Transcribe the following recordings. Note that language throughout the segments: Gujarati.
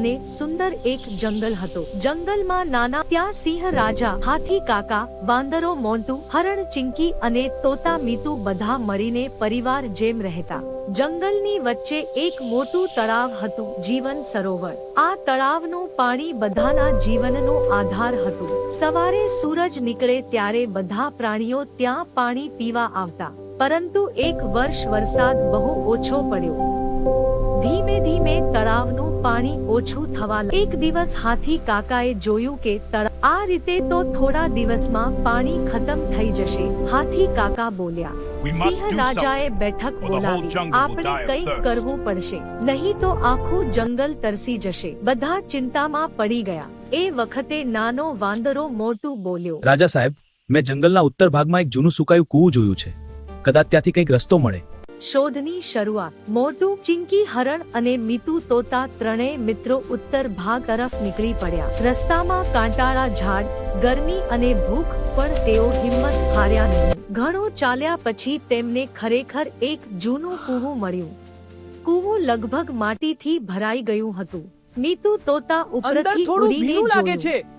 અને સુંદર એક જંગલ હતો। જંગલમાં નાના ત્યાં સિંહ રાજા, હાથી કાકા, વાંદરો મોન્ટુ, હરણ ચિંકી અને તોતા મીતુ બધા મળીને પરિવાર જેમ રહેતા। જંગલની વચ્ચે એક મોટું તળાવ હતું, જીવન સરોવર। આ તળાવનું પાણી બધાના જીવનનો આધાર હતું। સવારે સૂરજ નીકળે ત્યારે બધા પ્રાણીઓ ત્યાં પાણી પીવા આવતા। પરંતુ એક વર્ષ વરસાદ બહુ ઓછો પડ્યો। ધીમે ધીમે તળાવનું પાણી ઓછું થવા લાગ્યું। એક દિવસ હાથી કાકાએ જોયું કે તળાવ આ રીતે તો થોડા દિવસમાં પાણી ખતમ થઈ જશે। હાથી કાકા બોલ્યા। સિંહ રાજાએ બેઠક બોલાવી। આપણે કંઈક કરવું પડશે, નહીં તો આખું જંગલ તરસી જશે। બધા ચિંતામાં પડી ગયા। એ વખતે નાનો વાંદરો મોટું બોલ્યો। રાજા સાહેબ, મેં જંગલના ઉત્તર ભાગમાં એક જૂનું સુકાયું કૂવું જોયું છે। કદાચ ત્યાંથી કંઈક રસ્તો મળે। શોધની શરૂઆત। મોટું, ચિંકી, હરણ અને મીતુ તોતા ત્રણેય મિત્રો ઉત્તર ભાગ તરફ નીકળી પડ્યા। રસ્તામાં કાંટાળા ઝાડ, ગરમી અને ભૂખ, પણ તેઓ હિંમત હાર્યા નહીં। ઘણું ચાલ્યા પછી તેમને ખરેખર એક જૂનું કૂવું મળ્યું। કૂવું લગભગ માટીથી ભરાઈ ગયું હતું। મીતુ તોતા ઉપરથી ઉડીને જોયું।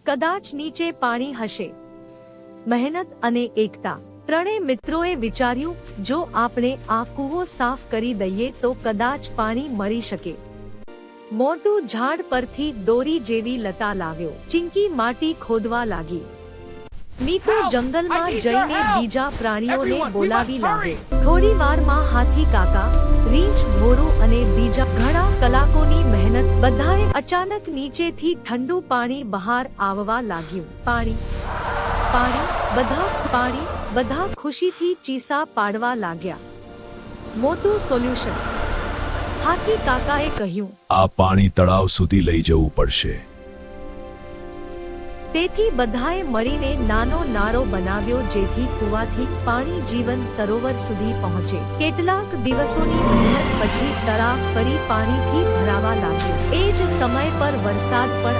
કદાચ નીચે પાણી હશે। મહેનત અને એકતા। ત્રણેય મિત્રોએ વિચાર્યું, જો આપણે આ કૂવો સાફ કરી દઈએ તો કદાચ પાણી મળી શકે। મોટું ઝાડ પરથી દોરી જેવી લતા લાવ્યો। ચિંકી માટી ખોદવા લાગી। મીતુ જંગલમાં જઈને બીજા પ્રાણીઓને બોલાવી લાવ્યો। થોડી વારમાં હાથી કાકા, રીંછ, ભોરું અને બીજા ઘણા કલાકોની મહેનત બધાએ અચાનક નીચેથી ઠંડુ પાણી બહાર આવવા લાગ્યું। પાણી, પાણી, બધા ખુશીથી ચીસા પાડવા લાગ્યા। મોટું સોલ્યુશન, હાથી કાકાએ કહ્યું। આ પાણી તળાવ સુધી લઈ જવું પડશે। તેથી બધાએ મળીને નાનો નાળો બનાવ્યો જેથી કૂવાથી પાણી જીવન સરોવર સુધી પહોંચે। કેટલાક દિવસોની મહેનત પછી તળાવ ફરી પાણીથી ભરાવા લાગ્યું। એ જ સમય પર વરસાદ પણ